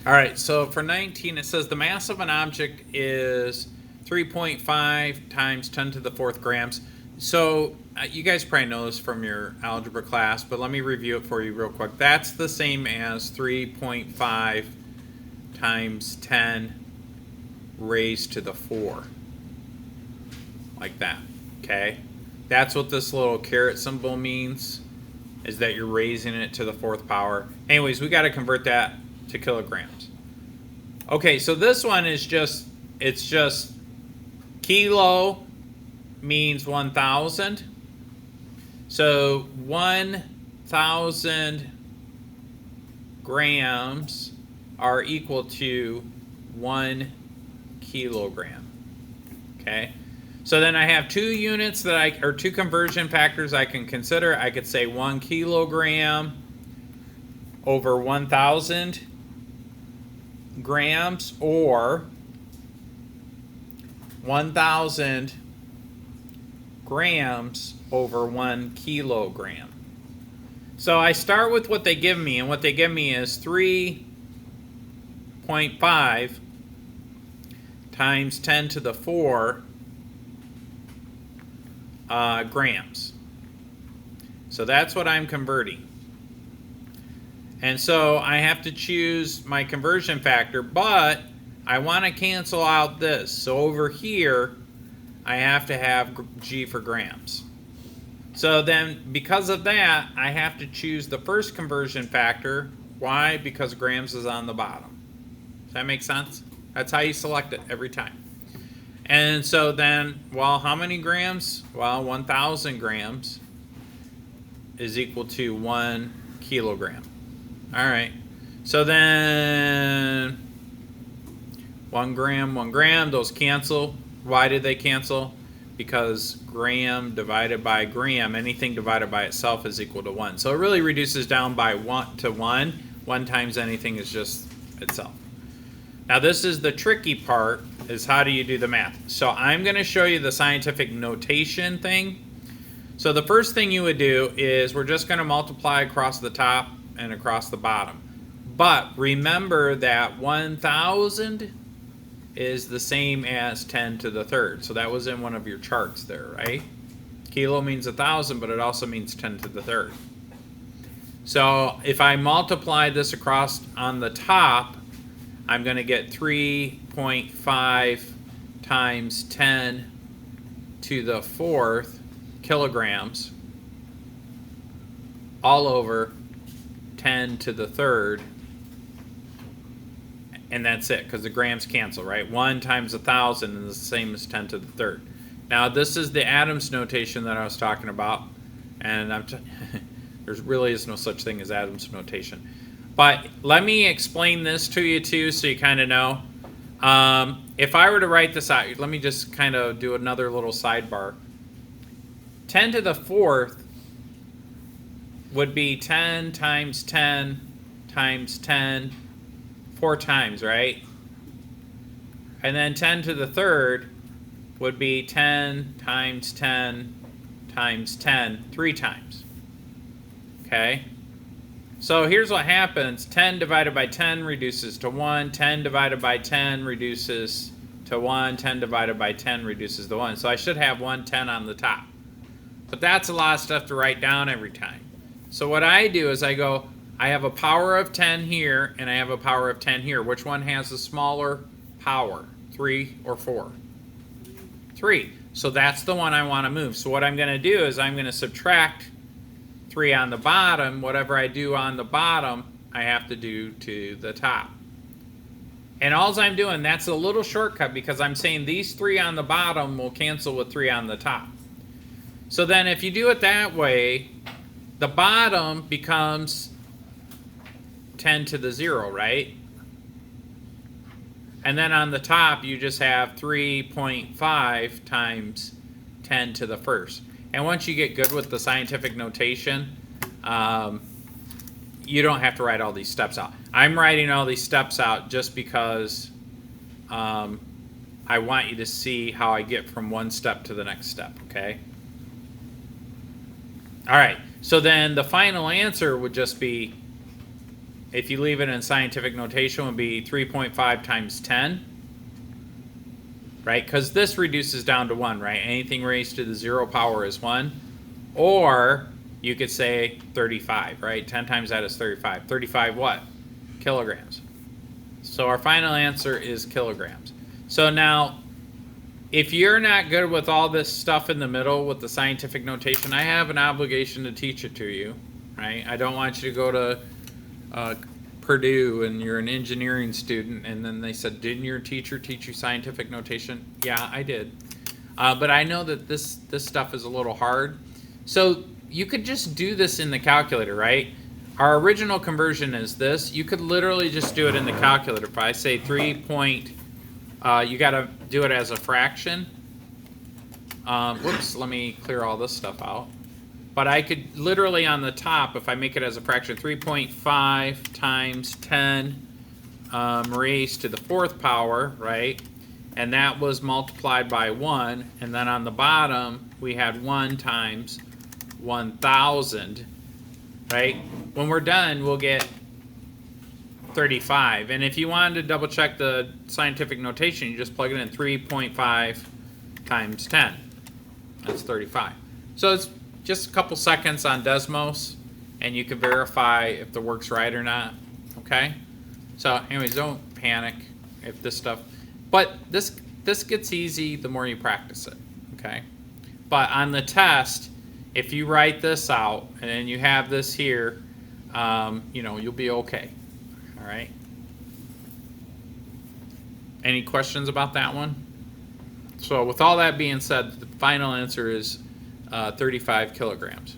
All right, so for 19, it says the mass of an object is 3.5 times 10 to the fourth grams. So you guys probably know this from your algebra class, but let me review it for you real quick. That's the same as 3.5 times 10 raised to the 4. Like that, okay? That's what this little caret symbol means, is that you're raising it to the fourth power. Anyways, we got to convert that to kilograms. Okay, so this one is just, it's just kilo means 1,000. So 1,000 grams are equal to 1 kilogram. Okay, so then I have two units that or two conversion factors I can consider. I could say 1 kilogram over 1,000 grams, or 1,000 grams over 1 kilogram. So I start with what they give me, and what they give me is 3.5 times 10 to the 4 grams. So that's what I'm converting. And so I have to choose my conversion factor, but I want to cancel out this. So over here, I have to have G for grams. So then, because of that, I have to choose the first conversion factor. Why? Because grams is on the bottom. Does that make sense? That's how you select it every time. And so then, well, how many grams? Well, 1,000 grams is equal to 1 kilogram. All right. So then 1 gram, those cancel. Why did they cancel? Because gram divided by gram, anything divided by itself is equal to 1. So it really reduces down by 1 to 1. 1 times anything is just itself. Now this is the tricky part, is how do you do the math? So I'm going to show you the scientific notation thing. So the first thing you would do is we're just going to multiply across the top and across the bottom. But remember that 1,000 is the same as 10 to the third. So that was in one of your charts there, right? Kilo means 1,000, but it also means 10 to the third. So if I multiply this across on the top, I'm going to get 3.5 times 10 to the fourth kilograms all over 10 to the third, and that's it, because the grams cancel, right? 1 times 1,000 is the same as 10 to the third. Now this is the Adams notation that I was talking about, and there really is no such thing as Adams notation. But let me explain this to you too, so you kind of know. If I were to write this out, let me just kind of do another little sidebar. 10 to the fourth would be 10 times 10 times 10, 4 times, right? And then 10 to the third would be 10 times 10 times 10, 3 times. Okay? So here's what happens. 10 divided by 10 reduces to 1. 10 divided by 10 reduces to 1. 10 divided by 10 reduces to 1. So I should have 110 on the top. But that's a lot of stuff to write down every time. So what I do is I go, I have a power of 10 here, and I have a power of 10 here. Which one has the smaller power? 3 or 4? 3. So that's the one I want to move. So what I'm going to do is I'm going to subtract 3 on the bottom. Whatever I do on the bottom, I have to do to the top. And all I'm doing, that's a little shortcut, because I'm saying these 3 on the bottom will cancel with 3 on the top. So then if you do it that way, the bottom becomes 10 to the 0, right? And then on the top, you just have 3.5 times 10 to the first. And once you get good with the scientific notation, you don't have to write all these steps out. I'm writing all these steps out just because I want you to see how I get from one step to the next step, okay? All right, so then the final answer would just be if you leave it in scientific notation, would be 3.5 times 10, right? Because this reduces down to 1, right? Anything raised to the 0 power is 1. Or you could say 35, right? 10 times that is 35. 35 what? Kilograms. So our final answer is kilograms. So now, if you're not good with all this stuff in the middle with the scientific notation, I have an obligation to teach it to you, right? I don't want you to go to Purdue and you're an engineering student and then they said, didn't your teacher teach you scientific notation? Yeah, I did. But I know that this stuff is a little hard. So you could just do this in the calculator, right? Our original conversion is this. You could literally just do it in the calculator. If I say 3 point, you got to do it as a fraction. Whoops, let me clear all this stuff out. But I could literally on the top, if I make it as a fraction, 3.5 times 10 raised to the 4th power, right? And that was multiplied by 1. And then on the bottom, we had 1 times 1,000, right? When we're done, we'll get 35. And if you wanted to double check the scientific notation, you just plug it in 3.5 times 10. That's 35. So it's just a couple seconds on Desmos, and you can verify if the work's right or not, okay? So anyways, don't panic if this stuff, but this gets easy the more you practice it, okay? But on the test, if you write this out and then you have this here, you know, you'll be okay, all right? Any questions about that one? So with all that being said, the final answer is 35 kilograms.